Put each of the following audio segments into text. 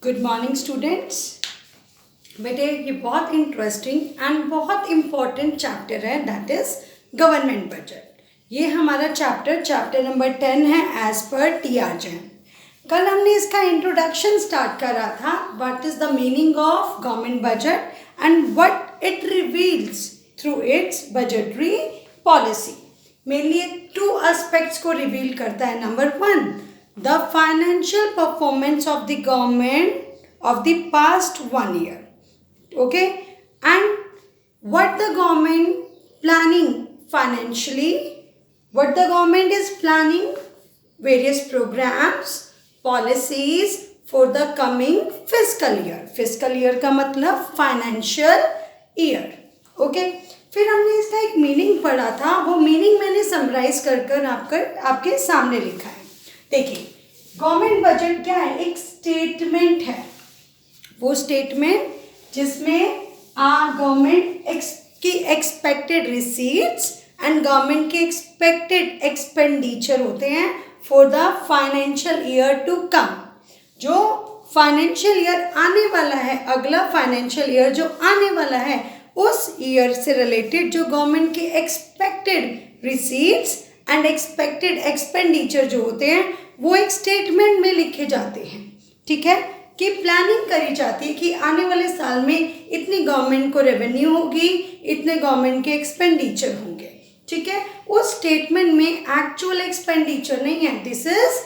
Good morning students. बेटे ये बहुत इंटरेस्टिंग एंड बहुत इम्पॉर्टेंट चैप्टर है, दैट इज गवर्नमेंट बजट। ये हमारा चैप्टर नंबर 10 है एज पर टी.आर. जैन। कल हमने इसका इंट्रोडक्शन स्टार्ट करा था, what is the meaning of government budget and what it reveals through it's budgetary policy. Mainly two aspects को रिवील करता है। Number 1, the financial performance of the government of the past 1 year, okay, and what the government planning financially, what the government is planning, various programs, policies for the coming fiscal year. Fiscal year का मतलब financial year, okay. फिर हमने इसका एक meaning पढ़ा था, वो meaning मैंने समराइज कर आपके सामने लिखा है। देखिए, गवर्नमेंट बजट क्या है? एक स्टेटमेंट है। वो स्टेटमेंट जिसमें गवर्नमेंट की एक्सपेक्टेड रिसीट्स एंड गवर्नमेंट के एक्सपेक्टेड एक्सपेंडिचर होते हैं for the financial year to come. जो फाइनेंशियल ईयर आने वाला है, अगला फाइनेंशियल ईयर जो आने वाला है, उस ईयर से रिलेटेड जो गवर्नमेंट के expected receipts and expected expenditure जो होते हैं वो एक स्टेटमेंट में लिखे जाते हैं। ठीक है, कि प्लानिंग करी जाती है कि आने वाले साल में इतनी गवर्नमेंट को रेवेन्यू होगी, इतने गवर्नमेंट के एक्सपेंडिचर होंगे। ठीक है, उस स्टेटमेंट में एक्चुअल एक्सपेंडिचर नहीं है, दिस इज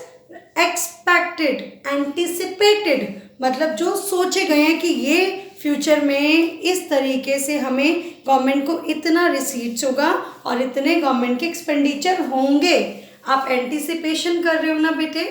एक्सपेक्टेड, एंटिसिपेटेड, मतलब जो सोचे गए हैं कि ये फ्यूचर में इस तरीके से हमें गवर्नमेंट को इतना रिसीट्स होगा और इतने गवर्नमेंट के एक्सपेंडिचर होंगे। आप एंटिसिपेशन कर रहे हो ना बेटे,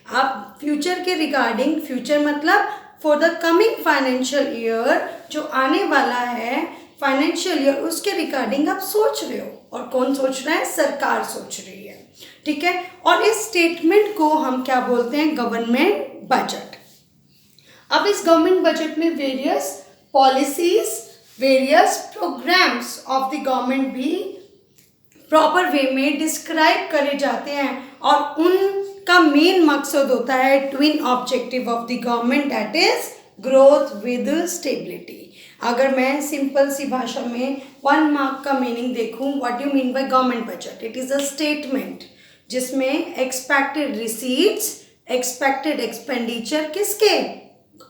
आप फ्यूचर के रिगार्डिंग, फ्यूचर मतलब for the coming financial year, जो आने वाला है फाइनेंशियल ईयर, उसके रिगार्डिंग आप सोच रहे हो। और कौन सोच रहा है? सरकार सोच रही है। ठीक है, और इस स्टेटमेंट को हम क्या बोलते हैं? Government budget. अब इस गवर्नमेंट बजट में various policies, various programs of the government भी प्रॉपर वे में डिस्क्राइब करे जाते हैं और उनका मेन मकसद होता है twin objective of the government, that is growth with stability. अगर मैं सिंपल सी भाषा में 1 मार्क का मीनिंग देखूं, what you mean by government budget? It is a statement जिसमें एक्सपेक्टेड रिसीट्स, एक्सपेक्टेड एक्सपेंडिचर किसके?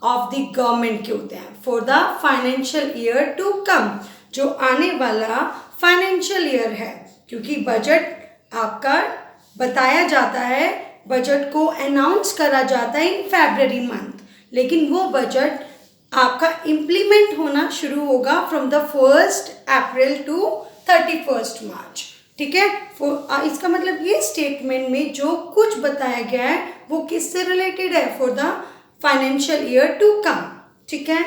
ऑफ द गवर्नमेंट के होते हैं for the financial year to come, जो आने वाला फाइनेंशियल ईयर है। क्योंकि बजट आपका बताया जाता है, बजट को अनाउंस करा जाता है इन फरवरी मंथ, लेकिन वो बजट आपका इम्प्लीमेंट होना शुरू होगा फ्रॉम द 1 अप्रैल टू 31 मार्च। ठीक है, इसका मतलब ये स्टेटमेंट में जो कुछ बताया गया है वो किससे रिलेटेड है? For the financial year to come. ठीक है,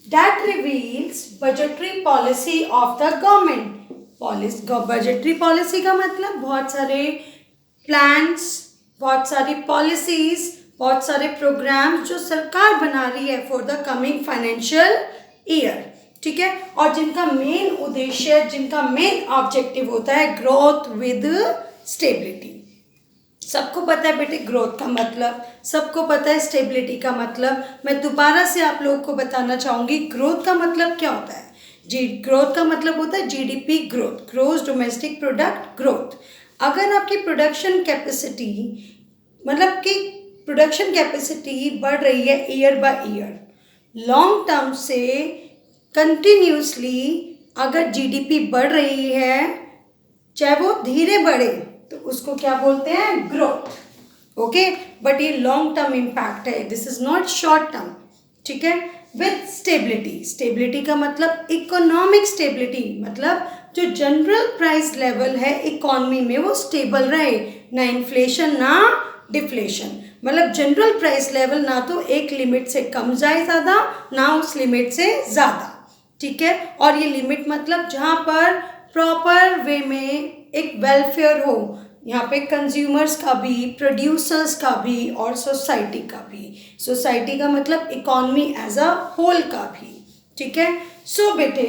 that reveals budgetary policy of the government. Budgetary policy का मतलब बहुत सारे प्लान्स, बहुत सारी पॉलिसीज, बहुत सारे प्रोग्राम्स जो सरकार बना रही है for the coming financial year. ठीक है, और जिनका मेन उद्देश्य, जिनका मेन ऑब्जेक्टिव होता है ग्रोथ विद स्टेबिलिटी। सबको पता है बेटे ग्रोथ का मतलब, सबको पता है स्टेबिलिटी का मतलब। मैं दोबारा से आप लोगों को बताना चाहूँगी, ग्रोथ का मतलब क्या होता है? ग्रोथ का मतलब होता है GDP growth, gross domestic product growth. अगर आपकी प्रोडक्शन कैपेसिटी, मतलब कि प्रोडक्शन कैपेसिटी बढ़ रही है year by year, long term से कंटिन्यूसली अगर जीडीपी बढ़ रही है, चाहे वो धीरे बढ़े, तो उसको क्या बोलते हैं? ग्रोथ। ओके, बट ये लॉन्ग टर्म इम्पैक्ट है, this is not short term. ठीक है, विथ स्टेबिलिटी। स्टेबिलिटी का मतलब इकोनॉमिक स्टेबिलिटी, मतलब जो जनरल प्राइस लेवल है इकोनॉमी में वो स्टेबल रहे, ना इन्फ्लेशन ना डिफ्लेशन। मतलब जनरल प्राइस लेवल ना तो एक लिमिट से कम जाए ज़्यादा, ना उस लिमिट से ज़्यादा। ठीक है, और ये लिमिट मतलब जहाँ पर प्रॉपर वे में एक वेलफेयर हो, यहाँ पे कंज्यूमर्स का भी, प्रोड्यूसर्स का भी और सोसाइटी का भी। सोसाइटी का मतलब इकोनॉमी एज अ होल का भी। ठीक है, सो बेटे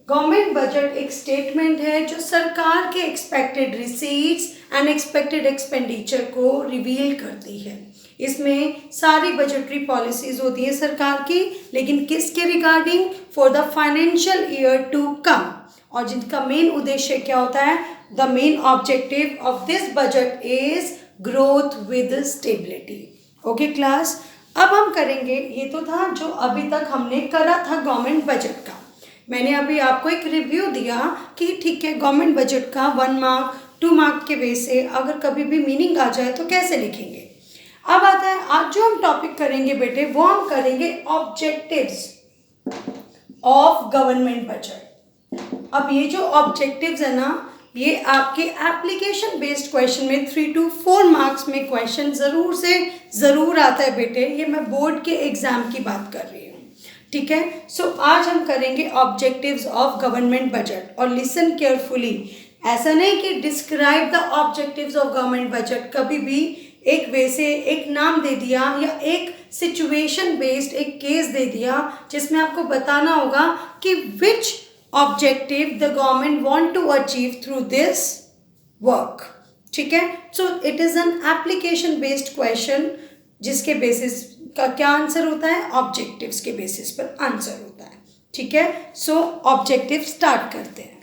गवर्नमेंट बजट एक स्टेटमेंट है जो सरकार के expected receipts and expected expenditure को रिवील करती है। इसमें सारी बजटरी पॉलिसीज होती है सरकार की, लेकिन किसके regarding? For the financial year to come, और जिनका मेन उद्देश्य क्या होता है? The main objective of this budget is growth with stability. Okay class, अब हम करेंगे, ये तो था जो अभी तक हमने करा था गवर्नमेंट बजट का। मैंने अभी आपको एक रिव्यू दिया कि ठीक है, गवर्नमेंट बजट का 1 मार्क 2 मार्क के बेस से अगर कभी भी मीनिंग आ जाए तो कैसे लिखेंगे। अब आता है आज जो हम टॉपिक करेंगे बेटे, वो हम करेंगे ऑब्जेक्टिव्स ऑफ गवर्नमेंट बजट। अब ये जो ऑब्जेक्टिव्स है ना, ये आपके एप्लीकेशन बेस्ड क्वेश्चन में 3 to 4 मार्क्स में क्वेश्चन ज़रूर से ज़रूर आता है बेटे। ये मैं बोर्ड के एग्ज़ाम की बात कर रही हूँ, ठीक है। सो आज हम करेंगे ऑब्जेक्टिव्स ऑफ गवर्नमेंट बजट, और लिसन केयरफुली। ऐसा नहीं कि describe the objectives of government budget, कभी भी एक वे से एक नाम दे दिया या एक सिचुएशन बेस्ड एक केस दे दिया जिसमें आपको बताना होगा कि विच objective the government want to achieve through this work, ठीक है। so it is an application based question जिसके बेसिस का क्या आंसर होता है? ऑब्जेक्टिव्स के बेसिस पर आंसर होता है, ठीक है। सो ऑब्जेक्टिव स्टार्ट करते हैं।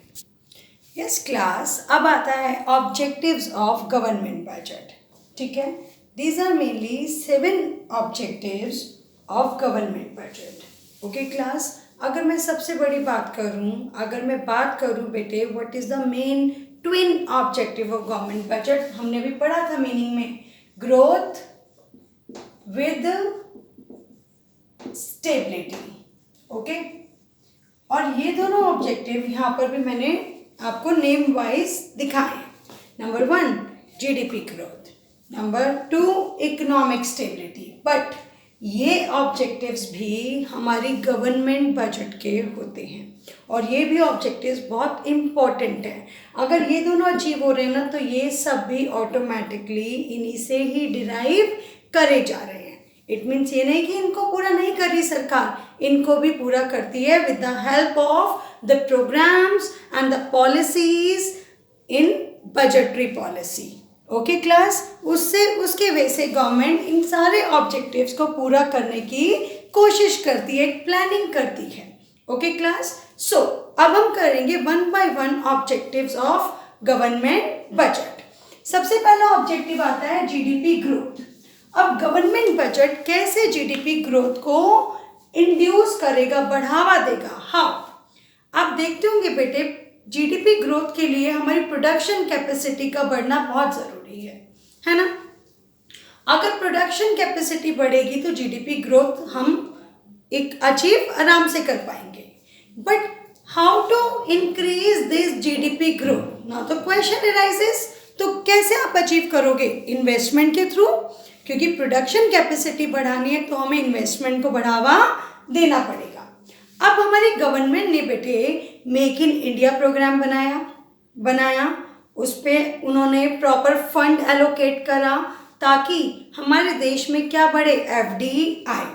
यस क्लास, अब आता है ऑब्जेक्टिव्स ऑफ गवर्नमेंट बजट, ठीक है। These are mainly 7 objectives of government budget. Okay class, अगर मैं सबसे बड़ी बात करूं, अगर मैं बात करूं बेटे, what is the main twin objective of government budget, हमने भी पढ़ा था मीनिंग में, ग्रोथ विद स्टेबिलिटी। ओके, और ये दोनों ऑब्जेक्टिव यहाँ पर भी मैंने आपको नेम वाइज दिखाए। Number 1 GDP growth, number 2 economic stability. But ये ऑब्जेक्टिव्स भी हमारी गवर्नमेंट बजट के होते हैं, और ये भी ऑब्जेक्टिव्स बहुत इम्पॉर्टेंट हैं। अगर ये दोनों अचीव हो रहे हैं ना, तो ये सब भी ऑटोमेटिकली इन्हीं से ही डिराइव करे जा रहे हैं। इट मीन्स ये नहीं कि इनको पूरा नहीं कर रही सरकार, इनको भी पूरा करती है with the help of the programs and the policies in budgetary policy. Okay class, उससे उसके वजह से गवर्नमेंट इन सारे ऑब्जेक्टिव्स को पूरा करने की कोशिश करती है, प्लानिंग करती है। ओके क्लास, सो अब हम करेंगे 1 by 1 objectives of government budget. सबसे पहला ऑब्जेक्टिव आता है जीडीपी ग्रोथ। अब गवर्नमेंट बजट कैसे जीडीपी ग्रोथ को इंड्यूस करेगा, बढ़ावा देगा? हाँ, आप देखते होंगे बेटे, जीडीपी ग्रोथ के लिए हमारी प्रोडक्शन कैपेसिटी का बढ़ना बहुत ज़रूरी है ना। अगर प्रोडक्शन कैपेसिटी बढ़ेगी तो जीडीपी ग्रोथ हम एक अचीव आराम से कर पाएंगे। But how to increase this GDP growth, ना तो क्वेश्चन अराइजेस, तो कैसे आप अचीव करोगे? इन्वेस्टमेंट के थ्रू, क्योंकि प्रोडक्शन कैपेसिटी बढ़ानी है तो हमें इन्वेस्टमेंट को बढ़ावा देना पड़ेगा। अब हमारी गवर्नमेंट ने बेटे मेक इन इंडिया प्रोग्राम बनाया, उस पर उन्होंने प्रॉपर फंड एलोकेट करा ताकि हमारे देश में क्या बढ़े? एफडीआई,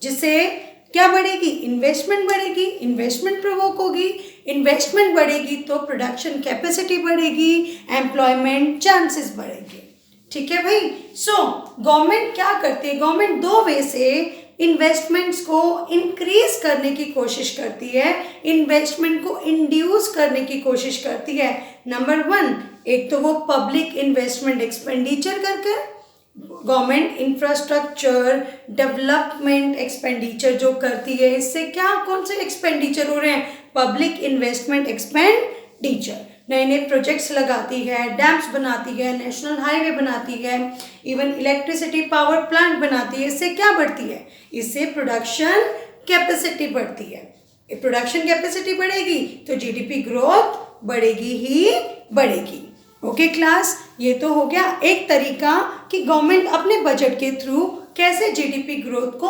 जिससे क्या बढ़ेगी? इन्वेस्टमेंट बढ़ेगी, इन्वेस्टमेंट प्रोवोक होगी, इन्वेस्टमेंट बढ़ेगी तो प्रोडक्शन कैपेसिटी बढ़ेगी, एम्प्लॉयमेंट चांसेस बढ़ेंगे, ठीक है भाई। सो गवर्नमेंट क्या करती है? गवर्नमेंट 2 वे से इन्वेस्टमेंट्स को इंक्रीज करने की कोशिश करती है, इन्वेस्टमेंट को इंड्यूस करने की कोशिश करती है। नंबर 1, एक तो वो पब्लिक इन्वेस्टमेंट एक्सपेंडिचर करके, गवर्नमेंट इंफ्रास्ट्रक्चर डेवलपमेंट एक्सपेंडिचर जो करती है, इससे क्या कौन से एक्सपेंडिचर हो रहे हैं? Public investment expenditure. नए नए प्रोजेक्ट्स लगाती है, डैम्स बनाती है, नेशनल हाईवे बनाती है, इवन इलेक्ट्रिसिटी पावर प्लांट बनाती है। इससे क्या बढ़ती है? इससे प्रोडक्शन कैपेसिटी बढ़ती है। प्रोडक्शन कैपेसिटी बढ़ेगी तो जीडीपी ग्रोथ बढ़ेगी ही बढ़ेगी। ओके क्लास, ये तो हो गया एक तरीका कि गवर्नमेंट अपने बजट के थ्रू कैसे जीडीपी ग्रोथ को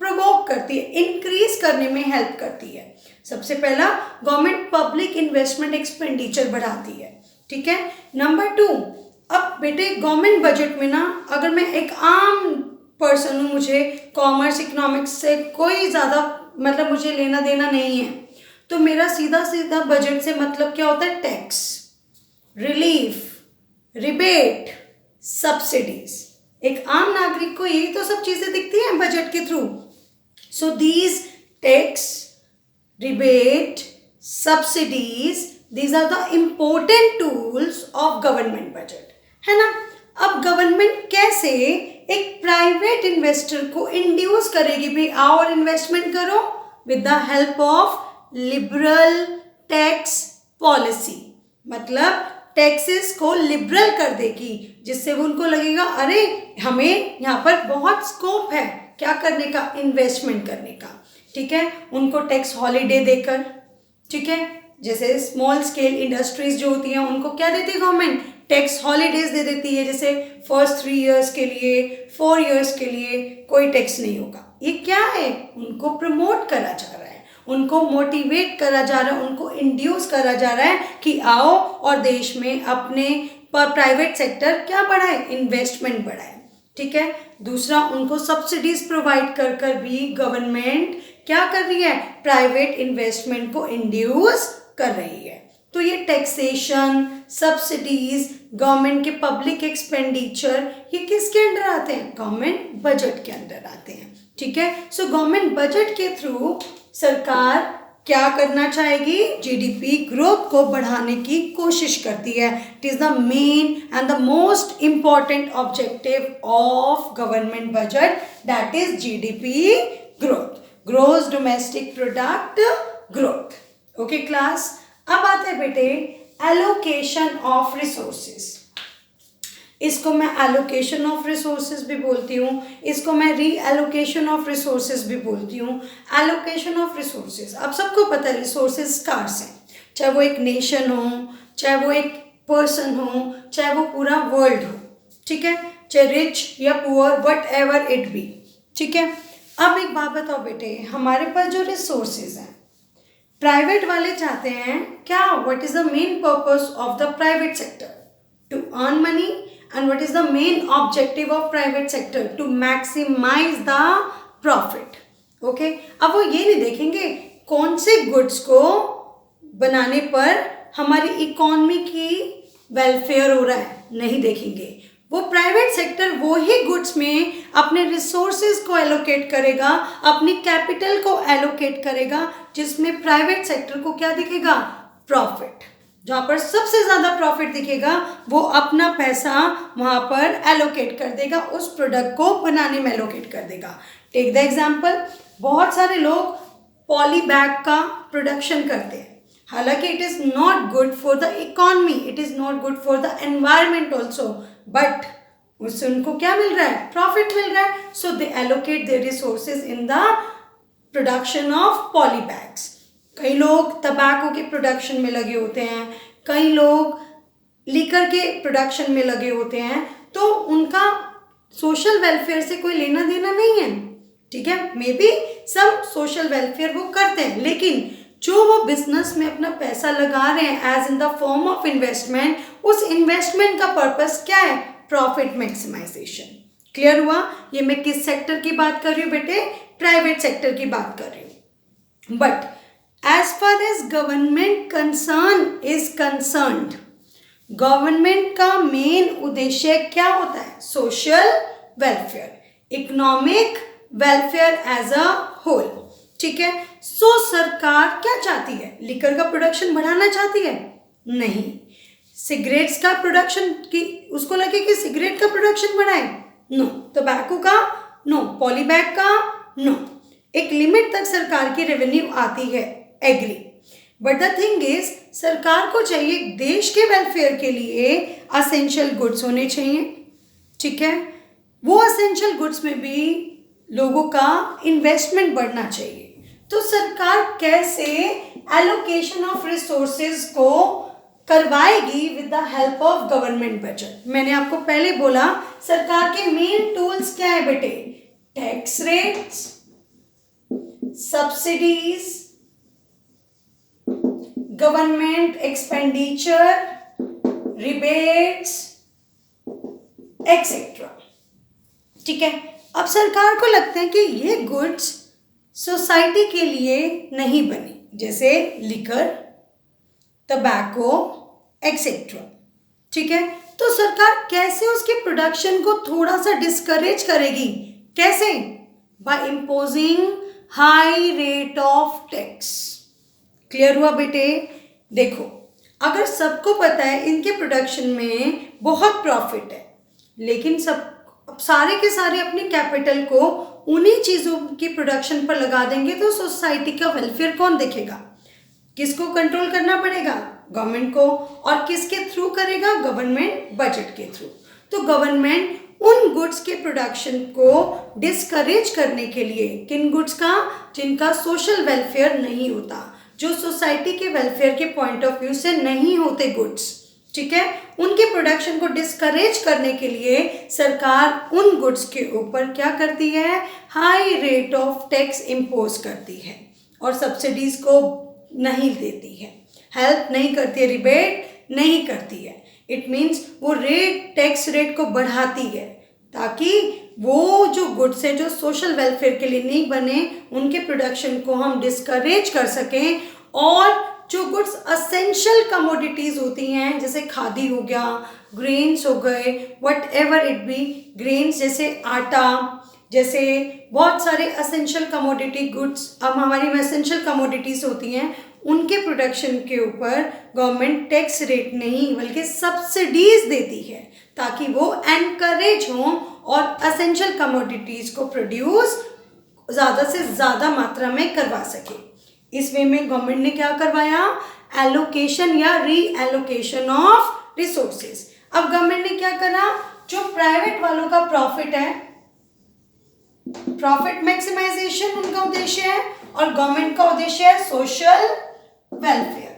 प्रोवोक करती है, इंक्रीज करने में हेल्प करती है। सबसे पहला, गवर्नमेंट पब्लिक इन्वेस्टमेंट एक्सपेंडिचर बढ़ाती है, ठीक है। नंबर 2, अब बेटे गवर्नमेंट बजट में ना, अगर मैं एक आम पर्सन हूँ, मुझे कॉमर्स इकोनॉमिक्स से कोई ज़्यादा मतलब मुझे लेना देना नहीं है, तो मेरा सीधा सीधा बजट से मतलब क्या होता है? Tax, relief, rebate, subsidies. एक आम नागरिक को यही तो सब चीजें दिखती हैं बजट के through. So these tax, rebate, subsidies, these are the important tools of government budget, है ना. अब गवर्नमेंट कैसे एक प्राइवेट इन्वेस्टर को इंड्यूस करेगी, भाई आओ और इन्वेस्टमेंट करो, with the help of liberal tax policy. मतलब टैक्सेस को लिबरल कर देगी, जिससे वो उनको लगेगा अरे हमें यहाँ पर बहुत स्कोप है क्या करने का, इन्वेस्टमेंट करने का. ठीक है, उनको टैक्स हॉलीडे देकर, ठीक है, जैसे स्मॉल स्केल इंडस्ट्रीज जो होती हैं उनको क्या देती है गवर्नमेंट, टैक्स हॉलीडेज दे देती है. जैसे फर्स्ट 3 years के लिए, 4 years के लिए कोई टैक्स नहीं होगा. ये क्या है, उनको प्रमोट करा जा रहा है, उनको मोटिवेट करा जा रहा है, उनको इंड्यूस करा जा रहा है कि आओ और देश में अपने प्राइवेट सेक्टर क्या बढ़ाए, इन्वेस्टमेंट बढ़ाए. ठीक है. दूसरा, उनको सब्सिडीज प्रोवाइड कर कर भी गवर्नमेंट क्या कर रही है, प्राइवेट इन्वेस्टमेंट को इंड्यूस कर रही है. तो ये टैक्सेशन, सब्सिडीज, गवर्नमेंट के पब्लिक एक्सपेंडिचर, ये किसके अंडर आते हैं, गवर्नमेंट बजट के अंदर आते हैं. ठीक है. सो गवर्नमेंट बजट के थ्रू सरकार क्या करना चाहेगी, जीडीपी ग्रोथ को बढ़ाने की कोशिश करती है. It is the main and the most important objective of government budget, that is GDP growth, gross domestic product growth. Okay class. अब आते हैं बेटे एलोकेशन ऑफ रिसोर्सेज. इसको मैं एलोकेशन ऑफ रिसोर्सेज भी बोलती हूँ, इसको मैं री एलोकेशन ऑफ रिसोर्सेज भी बोलती हूँ. एलोकेशन ऑफ रिसोर्सेज, अब सबको पता है रिसोर्सेज स्कार्स हैं, चाहे वो एक नेशन हो, चाहे वो एक पर्सन हो, चाहे वो पूरा वर्ल्ड हो. ठीक है, चाहे रिच या poor, what ever it be. ठीक है. अब एक बात बताओ बेटे, हमारे पास जो रिसोर्सेज हैं, प्राइवेट वाले चाहते हैं क्या, what is the main purpose of the private sector, to earn money. And what is the main objective of private sector, to maximise the profit. Okay. अब वो ये नहीं देखेंगे कौन से गुड्स को बनाने पर हमारी इकोनॉमी की वेलफेयर हो रहा है, नहीं देखेंगे. वो प्राइवेट सेक्टर वो ही गुड्स में अपने रिसोर्सेज को एलोकेट करेगा, अपनी कैपिटल को एलोकेट करेगा, जिसमें प्राइवेट सेक्टर को क्या दिखेगा, प्रॉफिट. जहाँ पर सबसे ज़्यादा प्रॉफिट दिखेगा वो अपना पैसा वहाँ पर एलोकेट कर देगा, उस प्रोडक्ट को बनाने में एलोकेट कर देगा. टेक द एग्जाम्पल, बहुत सारे लोग पॉली बैग का प्रोडक्शन करते हैं, हालांकि it is not good for the economy, it is not good for the environment also, but उससे उनको क्या मिल रहा है, प्रॉफिट मिल रहा है. So they allocate their resources in the production of poly bags. कई लोग तंबाकू के प्रोडक्शन में लगे होते हैं, कई लोग लीकर के प्रोडक्शन में लगे होते हैं, तो उनका सोशल वेलफेयर से कोई लेना देना नहीं है. ठीक है, मे बी सब सोशल वेलफेयर वो करते हैं, लेकिन जो वो बिजनेस में अपना पैसा लगा रहे हैं as in the form of investment, उस इन्वेस्टमेंट का पर्पस क्या है, प्रॉफिट मैक्सिमाइजेशन. क्लियर हुआ. ये मैं किस सेक्टर की बात कर रही हूँ बेटे, प्राइवेट सेक्टर की बात कर रही हूँ. But as far as government concern is concerned, government का मेन उद्देश्य क्या होता है, social welfare, economic welfare as a whole. ठीक है. सो सरकार क्या चाहती है, लिकर का प्रोडक्शन बढ़ाना चाहती है, नहीं. सिगरेट्स का प्रोडक्शन की उसको लगे कि सिगरेट का प्रोडक्शन बढ़ाए, नो. टबैको का नो, पॉली बैग का नो. एक लिमिट तक सरकार की रेवेन्यू आती है, agree. But the thing is, सरकार को चाहिए देश के वेलफेयर के लिए असेंशियल गुड्स होने चाहिए. ठीक है. वो असेंशियल गुड्स में भी लोगों का इन्वेस्टमेंट बढ़ना चाहिए. तो सरकार कैसे एलोकेशन ऑफ रिसोर्सेज को करवाएगी with the help of government budget. मैंने आपको पहले बोला सरकार के मेन टूल्स क्या है बेटे, tax rates, subsidies, government expenditure, rebates etcetera. ठीक है. अब सरकार को लगता है कि ये गुड्स सोसाइटी के लिए नहीं बनी, जैसे लिकर, टबैको एक्सेट्रा. ठीक है. तो सरकार कैसे उसके प्रोडक्शन को थोड़ा सा डिस्करेज करेगी? कैसे? By imposing high rate of tax. Clear हुआ बेटे? देखो, अगर सबको पता है इनके प्रोडक्शन में बहुत प्रॉफिट है, लेकिन अब सारे के सारे अपने कैपिटल को उन्हीं चीज़ों की प्रोडक्शन पर लगा देंगे, तो सोसाइटी का वेलफेयर कौन देखेगा? किसको कंट्रोल करना पड़ेगा? गवर्नमेंट को। और किसके थ्रू करेगा? गवर्नमेंट बजट के थ्रू। तो गवर्नमेंट उन गुड्स के प्रोडक्शन को डिस्करेज करने के लिए, किन गुड्स का? जिनका सोशल वेलफेयर नहीं होता, जो सोसाइटी के वेलफेयर के पॉइंट ऑफ व्यू से नहीं होते गुड्स, ठीक है, उनके प्रोडक्शन को डिस्करेज करने के लिए सरकार उन गुड्स के ऊपर क्या करती है? High rate of tax impose करती है और सब्सिडीज को नहीं देती है, हेल्प नहीं करती है, रिबेट नहीं करती है। इट मीन्स वो टैक्स रेट को बढ़ाती है ताकि वो जो गुड्स है जो सोशल वेलफेयर के लिए नहीं बने, उनके प्रोडक्शन को हम डिस्करेज कर सकें, और जो गुड्स असेंशियल कमोडिटीज़ होती हैं, जैसे खादी हो गया, ग्रेन्स हो गए, what ever it be, grains जैसे आटा, जैसे बहुत सारे असेंशियल कमोडिटी गुड्स अब हमारी में असेंशियल कमोडिटीज़ होती हैं, उनके प्रोडक्शन के ऊपर गवर्नमेंट टैक्स रेट नहीं बल्कि सब्सिडीज देती है ताकि वो एनकरेज हों और असेंशियल कमोडिटीज़ को प्रोड्यूस ज़्यादा से ज़्यादा मात्रा में करवा सके। इस वे में गवर्नमेंट ने क्या करवाया? एलोकेशन या री एलोकेशन ऑफ रिसोर्सेज। अब गवर्नमेंट ने क्या करा? जो प्राइवेट वालों का प्रॉफिट है, प्रॉफिट मैक्सिमाइजेशन उनका उद्देश्य है, और गवर्नमेंट का उद्देश्य है सोशल वेलफेयर।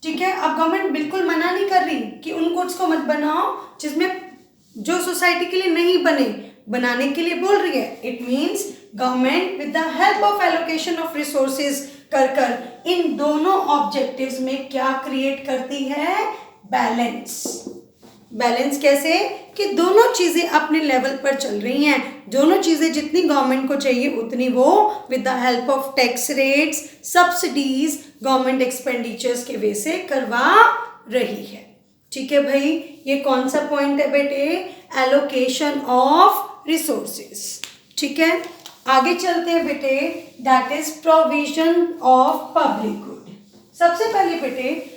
ठीक है, अब गवर्नमेंट बिल्कुल मना नहीं कर रही कि उन गुड्स को मत बनाओ जिसमें जो सोसाइटी के लिए नहीं बने, बनाने के लिए बोल रही है। It means government with the help of allocation of resources कर इन दोनों ऑब्जेक्टिव्स में क्या क्रिएट करती है? बैलेंस। बैलेंस कैसे? कि दोनों चीज़ें अपने लेवल पर चल रही हैं, दोनों चीज़ें जितनी गवर्नमेंट को चाहिए उतनी वो with the help of tax rates, subsidies, government expenditures के वे से करवा रही है। ठीक है भाई, ये कौन सा पॉइंट है बेटे? Allocation of resources. ठीक है, आगे चलते हैं बेटे, that is provision of public good. सबसे पहले बेटे,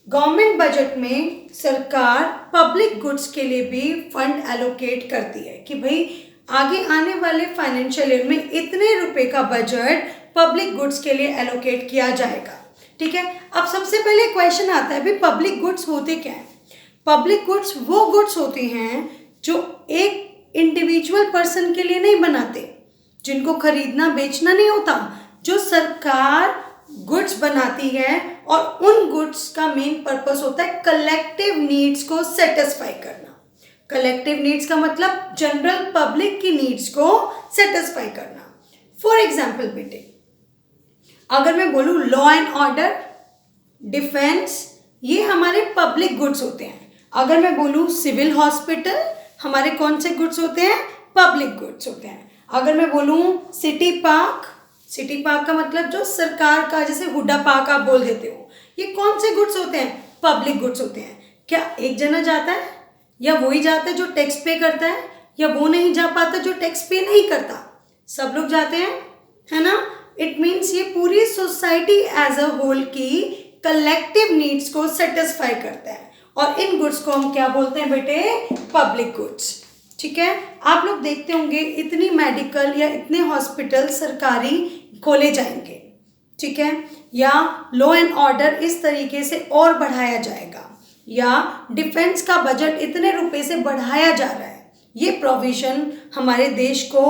गवर्नमेंट बजट में सरकार पब्लिक गुड्स के लिए भी फंड एलोकेट करती है कि भाई आगे आने वाले फाइनेंशियल ईयर में इतने रुपए का बजट पब्लिक गुड्स के लिए एलोकेट किया जाएगा। ठीक है, अब सबसे पहले क्वेश्चन आता है भाई पब्लिक गुड्स होते क्या है? पब्लिक गुड्स वो गुड्स होते हैं जो एक इंडिविजुअल पर्सन के लिए नहीं बनाते, जिनको खरीदना बेचना नहीं होता, जो सरकार गुड्स बनाती है और उन गुड्स का मेन पर्पस होता है कलेक्टिव नीड्स को सेटिस्फाई करना। कलेक्टिव नीड्स का मतलब जनरल पब्लिक की नीड्स को सेटिस्फाई करना। फॉर एग्जाम्पल बेटे, अगर मैं बोलूँ लॉ एंड ऑर्डर, डिफेंस, ये हमारे पब्लिक गुड्स होते हैं। अगर मैं बोलूँ सिविल हॉस्पिटल, हमारे कौन से गुड्स होते हैं? पब्लिक गुड्स होते हैं। अगर मैं बोलूँ सिटी पार्क, सिटी पार्क का मतलब जो सरकार का, जैसे हुड्डा पार्क आप बोल देते हो, ये कौन से गुड्स होते हैं? पब्लिक गुड्स होते हैं। क्या एक जना जाता है, या वो ही जाता है जो टैक्स पे करता है, या वो नहीं जा पाता जो टैक्स पे नहीं करता? सब लोग जाते हैं, है ना? इट मीन्स ये पूरी सोसाइटी एज अ होल की कलेक्टिव नीड्स को सेटिस्फाई करता है, और इन गुड्स को हम क्या बोलते हैं बेटे? Public goods. ठीक है, आप लोग देखते होंगे इतनी मेडिकल या इतने हॉस्पिटल सरकारी खोले जाएंगे, ठीक है, या लॉ एंड ऑर्डर इस तरीके से और बढ़ाया जाएगा, या डिफेंस का बजट इतने रुपए से बढ़ाया जा रहा है। ये प्रोविजन हमारे देश को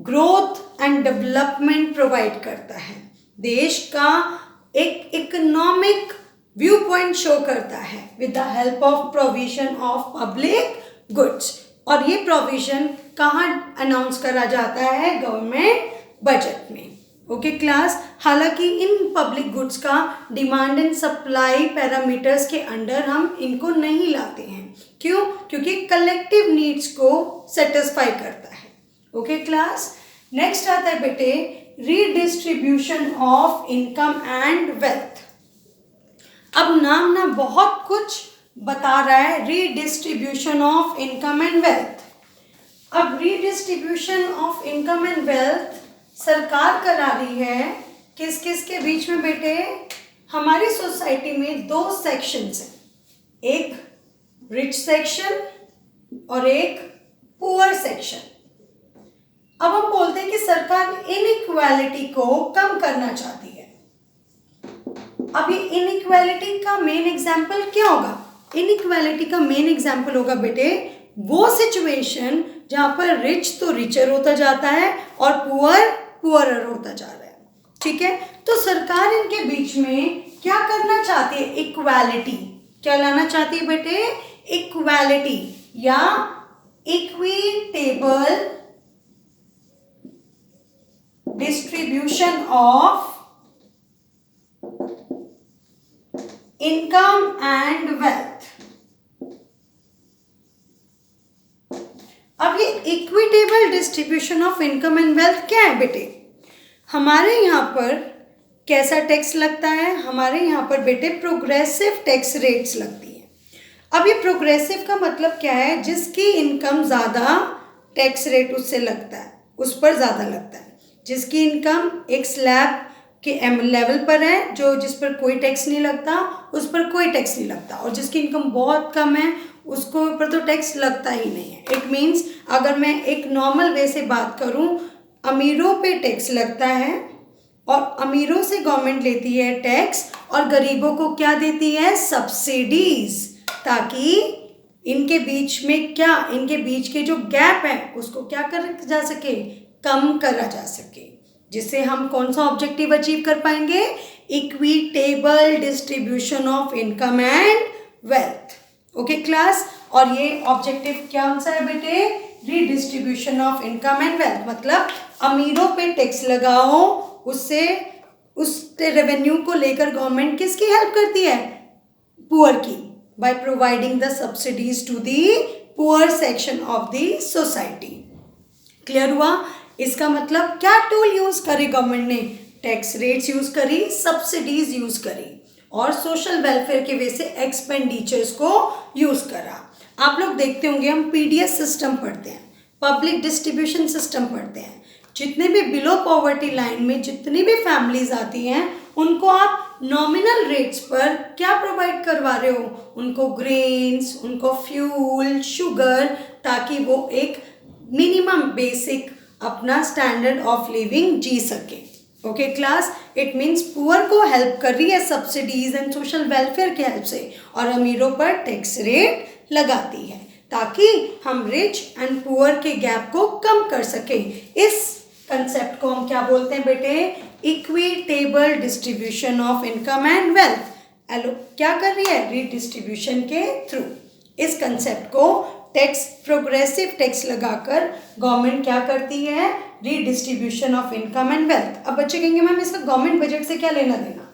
ग्रोथ एंड डेवलपमेंट प्रोवाइड करता है, देश का एक इकोनॉमिक व्यू पॉइंट शो करता है with the help of provision of public goods. और ये प्रोविजन कहाँ अनाउंस करा जाता है? गवर्नमेंट बजट में। ओके क्लास, हालांकि इन पब्लिक गुड्स का डिमांड एंड सप्लाई पैरामीटर्स के अंडर हम इनको नहीं लाते हैं। क्यों? क्योंकि कलेक्टिव नीड्स को सेटिस्फाई करता है। ओके क्लास, नेक्स्ट आता है बेटे redistribution of income and wealth. अब नाम ना बहुत कुछ बता रहा है redistribution of income and wealth. अब redistribution of income and wealth सरकार करा रही है किस किस के बीच में बेटे? हमारी सोसाइटी में दो सेक्शंस हैं, एक रिच सेक्शन और एक पुअर सेक्शन। अब हम बोलते हैं कि सरकार इनइक्वालिटी को कम करना चाहती है। अब ये इनइक्वालिटी का मेन एग्जाम्पल क्या होगा? इनइक्वालिटी का मेन एग्जाम्पल होगा बेटे वो सिचुएशन जहां पर रिच तो रिचर होता जाता है और पुअर पुअरर होता जा रहा है। ठीक है, तो सरकार इनके बीच में क्या करना चाहती है? इक्वालिटी। क्या लाना चाहती है बेटे? इक्वालिटी या equitable distribution of income and wealth. अब ये equitable distribution of income and wealth क्या है बेटे? हमारे यहाँ पर कैसा टैक्स लगता है? हमारे यहाँ पर बेटे प्रोग्रेसिव टैक्स रेट्स लगती हैं। अब ये प्रोग्रेसिव का मतलब क्या है? जिसकी इनकम ज़्यादा टैक्स रेट उससे लगता है, उस पर ज़्यादा लगता है। जिसकी इनकम एक स्लैब के लेवल पर है, जो जिस पर कोई टैक्स नहीं लगता, उस पर कोई टैक्स नहीं लगता, और जिसकी इनकम बहुत कम है उसको ऊपर तो टैक्स लगता ही नहीं है। इट मीन्स अगर मैं एक नॉर्मल वे से बात करूं, अमीरों पे टैक्स लगता है और अमीरों से गवर्नमेंट लेती है टैक्स और गरीबों को क्या देती है? सब्सिडीज, ताकि इनके बीच में क्या, इनके बीच के जो गैप है उसको क्या करा जा सके? कम करा जा सके, जिससे हम कौन सा ऑब्जेक्टिव अचीव कर पाएंगे? Equitable distribution of income and wealth. Okay class, और ये ऑब्जेक्टिव क्या सा है बेटे? Redistribution of income and wealth, मतलब अमीरों पे टैक्स लगाओ, उससे उस रेवेन्यू को लेकर गवर्नमेंट किसकी हेल्प करती है? पुअर की, by providing the subsidies to the poor section of the society. Clear हुआ? इसका मतलब क्या टूल यूज करी गवर्नमेंट ने? टैक्स रेट्स यूज करी, सब्सिडीज यूज करी और सोशल वेलफेयर के वे से एक्सपेंडिचर्स को यूज करा। आप लोग देखते होंगे हम पीडीएस सिस्टम पढ़ते हैं, पब्लिक डिस्ट्रीब्यूशन सिस्टम पढ़ते हैं। जितने भी बिलो पॉवर्टी लाइन में जितनी भी फैमिलीज आती हैं उनको आप नॉमिनल रेट्स पर क्या प्रोवाइड करवा रहे हो? उनको ग्रेन्स, उनको फ्यूल, शुगर, ताकि वो एक मिनिमम बेसिक अपना स्टैंडर्ड ऑफ लिविंग जी सके। Okay class, it means poor को हेल्प कर रही है सब्सिडीज एंड सोशल वेलफेयर के हेल्प से, और अमीरों पर टैक्स रेट लगाती है ताकि हम रिच एंड पुअर के गैप को कम कर सके। इस कंसेप्ट को हम क्या बोलते हैं बेटे? Equitable distribution of income and wealth. एलो क्या कर रही है? रीडिस्ट्रीब्यूशन के थ्रू। इस कंसेप्ट को टैक्स, प्रोग्रेसिव टैक्स लगाकर गवर्नमेंट क्या करती है? Redistribution of income and wealth. अब बच्चे कहेंगे मैम इसका गवर्नमेंट बजट से क्या लेना देना?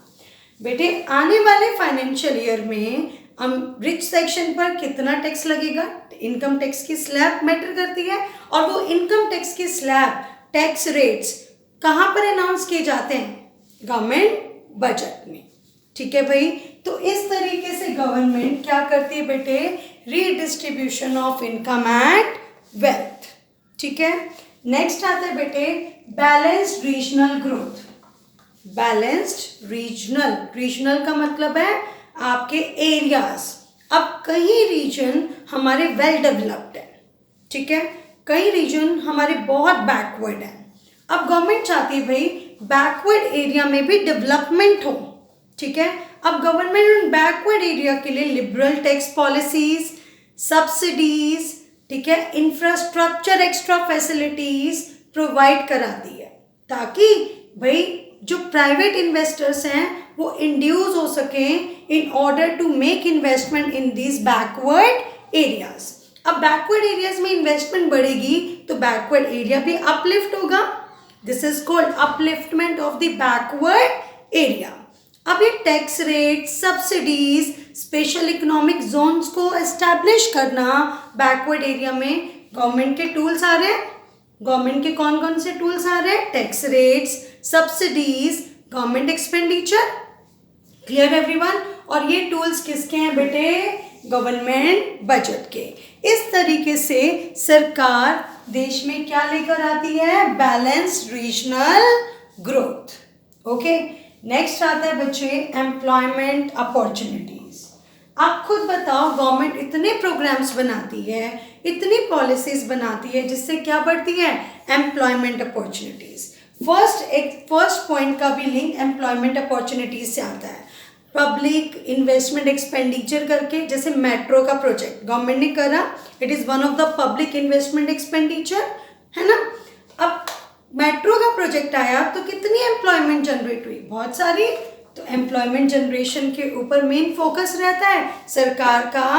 बेटे आने वाले फाइनेंशियल ईयर में हम रिच सेक्शन पर कितना टैक्स लगेगा? इनकम टैक्स की स्लैब मैटर करती है, और वो इनकम टैक्स की स्लैब, टैक्स रेट्स कहाँ पर अनाउंस किए जाते हैं? गवर्नमेंट बजट में। ठीक है भाई, तो इस तरीके से गवर्नमेंट क्या करती है बेटे? Redistribution of income and wealth. ठीक है, नेक्स्ट आता है बेटे balanced regional growth. Balanced regional, regional का मतलब है आपके एरियाज। अब कई रीजन हमारे वेल डेवलप्ड है, ठीक है, कई रीजन हमारे बहुत बैकवर्ड है। अब गवर्नमेंट चाहती है भाई बैकवर्ड एरिया में भी डेवलपमेंट हो। ठीक है, अब गवर्नमेंट उन बैकवर्ड एरिया के लिए लिबरल टैक्स पॉलिसीज, सब्सिडीज, ठीक है, इंफ्रास्ट्रक्चर, एक्स्ट्रा फैसिलिटीज प्रोवाइड कराती है, ताकि भाई जो प्राइवेट इन्वेस्टर्स हैं वो इंड्यूस हो सकें in order to make investment in these backward areas. अब बैकवर्ड एरियाज में इन्वेस्टमेंट बढ़ेगी तो बैकवर्ड एरिया भी अपलिफ्ट होगा। This is called upliftment of the backward area. अब ये tax rate, subsidies, special economic zones को एस्टैब्लिश करना बैकवर्ड एरिया में गवर्नमेंट के टूल्स आ रहे हैं। गवर्नमेंट के कौन कौन से टूल्स आ रहे हैं? Tax rates, subsidies, government expenditure. Clear everyone? और ये टूल्स किसके हैं बेटे? गवर्नमेंट बजट के। इस तरीके से सरकार देश में क्या लेकर आती है, balanced regional growth. Okay, next आता है बच्चे एम्प्लॉयमेंट अपॉर्चुनिटीज। आप खुद बताओ, गवर्नमेंट इतने प्रोग्राम्स बनाती है, इतनी पॉलिसीज बनाती है जिससे क्या बढ़ती है, एम्प्लॉयमेंट अपॉर्चुनिटीज। फर्स्ट पॉइंट का भी लिंक एम्प्लॉयमेंट अपॉर्चुनिटीज से आता है। पब्लिक इन्वेस्टमेंट एक्सपेंडिचर करके, जैसे मेट्रो का प्रोजेक्ट गवर्नमेंट ने करा, it is one of the public investment expenditure, है ना। अब मेट्रो का प्रोजेक्ट आया तो कितनी एम्प्लॉयमेंट जनरेट हुई, बहुत सारी। तो एम्प्लॉयमेंट जनरेशन के ऊपर मेन फोकस रहता है सरकार का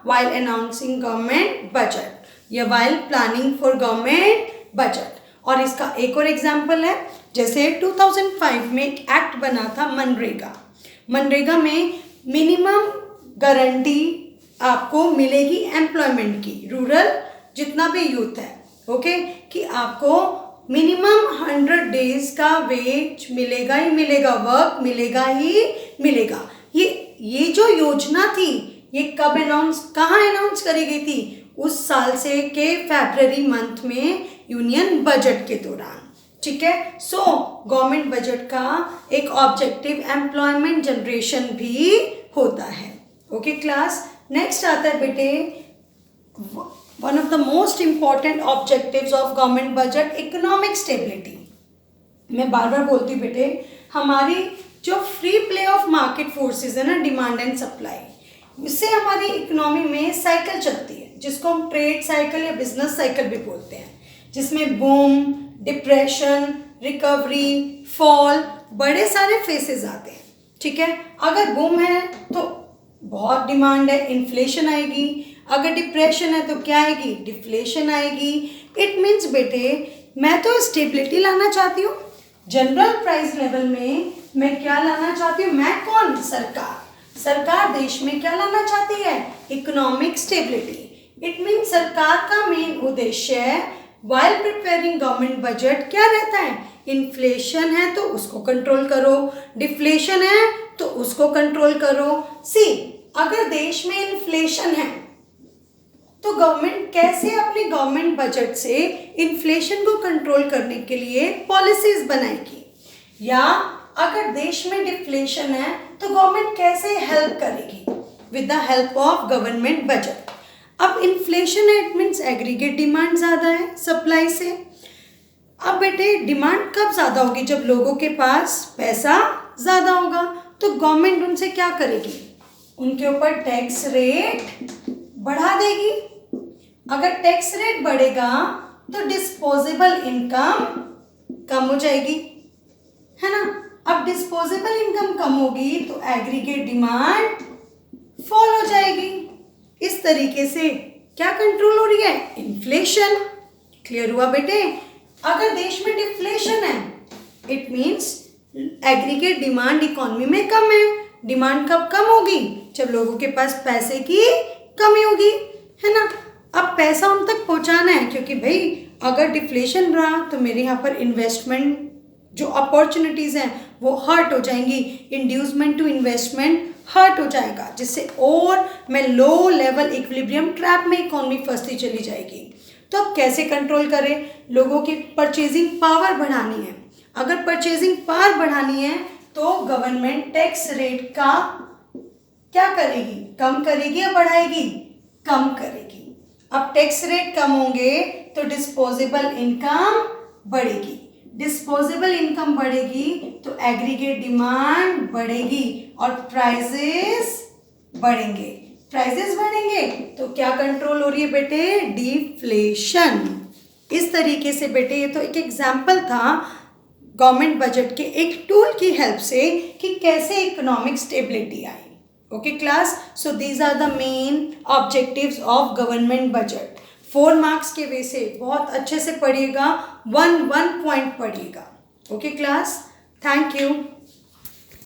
वाइल अनाउंसिंग गवर्नमेंट बजट या while planning for government budget. और इसका एक और एग्जाम्पल है, जैसे 2005 में एक एक्ट बना था मनरेगा। मनरेगा में मिनिमम गारंटी आपको मिलेगी एम्प्लॉयमेंट की, रूरल जितना भी यूथ है, ओके, कि आपको मिनिमम 100 डेज का वेज मिलेगा ही मिलेगा, वर्क मिलेगा ही मिलेगा। ये जो योजना थी, ये कब कहाँ अनाउंस करी गई थी, उस साल से के फरवरी मंथ में यूनियन बजट के दौरान, ठीक है। सो गवर्नमेंट बजट का एक ऑब्जेक्टिव एम्प्लॉयमेंट जनरेशन भी होता है। ओके क्लास, नेक्स्ट आता है बेटे one of the most important objectives of government budget, economic stability. मैं बार बार बोलती हूँ बेटे, हमारी जो free play of market forces है ना, डिमांड एंड सप्लाई, इससे हमारी इकोनॉमी में साइकिल चलती है, जिसको हम ट्रेड साइकिल या बिजनेस साइकिल भी बोलते हैं, जिसमें बूम, डिप्रेशन, रिकवरी, फॉल, बड़े सारे फेसेस आते हैं, ठीक है। अगर बूम है तो बहुत डिमांड है, इन्फ्लेशन आएगी। अगर डिप्रेशन है तो क्या आएगी, डिफ्लेशन आएगी। इट मीन्स बेटे, मैं तो स्टेबिलिटी लाना चाहती हूँ जनरल प्राइस लेवल में। मैं क्या लाना चाहती हूँ, मैं कौन, सरकार देश में क्या लाना चाहती है, इकोनॉमिक स्टेबिलिटी। इट मीन्स सरकार का मेन उद्देश्य वाइल प्रिपेयरिंग गवर्नमेंट बजट क्या रहता है, इन्फ्लेशन है तो उसको कंट्रोल करो, डिफ्लेशन है तो उसको कंट्रोल करो। सी, अगर देश में इन्फ्लेशन है तो गवर्नमेंट कैसे अपने गवर्नमेंट बजट से इन्फ्लेशन को कंट्रोल करने के लिए पॉलिसीज बनाएगी, या अगर देश में डिफ्लेशन है तो गवर्नमेंट कैसे हेल्प करेगी, with the help of government budget. अब इन्फ्लेशन है, इट मीन्स एग्रीगेट डिमांड ज़्यादा है सप्लाई से। अब बेटे डिमांड कब ज़्यादा होगी, जब लोगों के पास पैसा ज़्यादा होगा। तो गवर्नमेंट उनसे क्या करेगी, उनके ऊपर टैक्स रेट बढ़ा देगी। अगर टैक्स रेट बढ़ेगा तो डिस्पोजेबल इनकम कम हो जाएगी, है ना। अब डिस्पोजेबल इनकम कम होगी तो एग्रीगेट डिमांड फॉल हो जाएगी। इस तरीके से क्या कंट्रोल हो रही है, इन्फ्लेशन। क्लियर हुआ बेटे। अगर देश में डिफ्लेशन है, it means aggregate demand economy में कम है। डिमांड कब कम होगी, जब लोगों के पास पैसे की कमी होगी, है ना। अब पैसा उन तक पहुंचाना है, क्योंकि भाई अगर डिफ्लेशन रहा तो मेरे यहाँ पर इन्वेस्टमेंट जो अपॉर्चुनिटीज़ हैं वो हर्ट हो जाएंगी, इंड्यूसमेंट टू इन्वेस्टमेंट हर्ट हो जाएगा, जिससे और मैं लो लेवल इक्विलिब्रियम ट्रैप में इकोनॉमी फंसती चली जाएगी। तो अब कैसे कंट्रोल करें, लोगों की परचेजिंग पावर बढ़ानी है। अगर परचेजिंग पावर बढ़ानी है तो गवर्नमेंट टैक्स रेट का क्या करेगी, कम करेगी या बढ़ाएगी, कम करेगी। अब टैक्स रेट कम होंगे तो डिस्पोजेबल इनकम बढ़ेगी, डिस्पोजेबल इनकम बढ़ेगी तो एग्रीगेट डिमांड बढ़ेगी और प्राइसेस बढ़ेंगे। प्राइसेस बढ़ेंगे तो क्या कंट्रोल हो रही है बेटे, डिफ्लेशन। इस तरीके से बेटे ये तो एक एग्जाम्पल था गवर्नमेंट बजट के एक टूल की हेल्प से कि कैसे इकोनॉमिक स्टेबिलिटी आई। Okay class, so these are the main objectives of government budget. 4 marks के वे से बहुत अच्छे से पढ़िएगा, 1 पॉइंट पढ़िएगा। Okay class, thank you.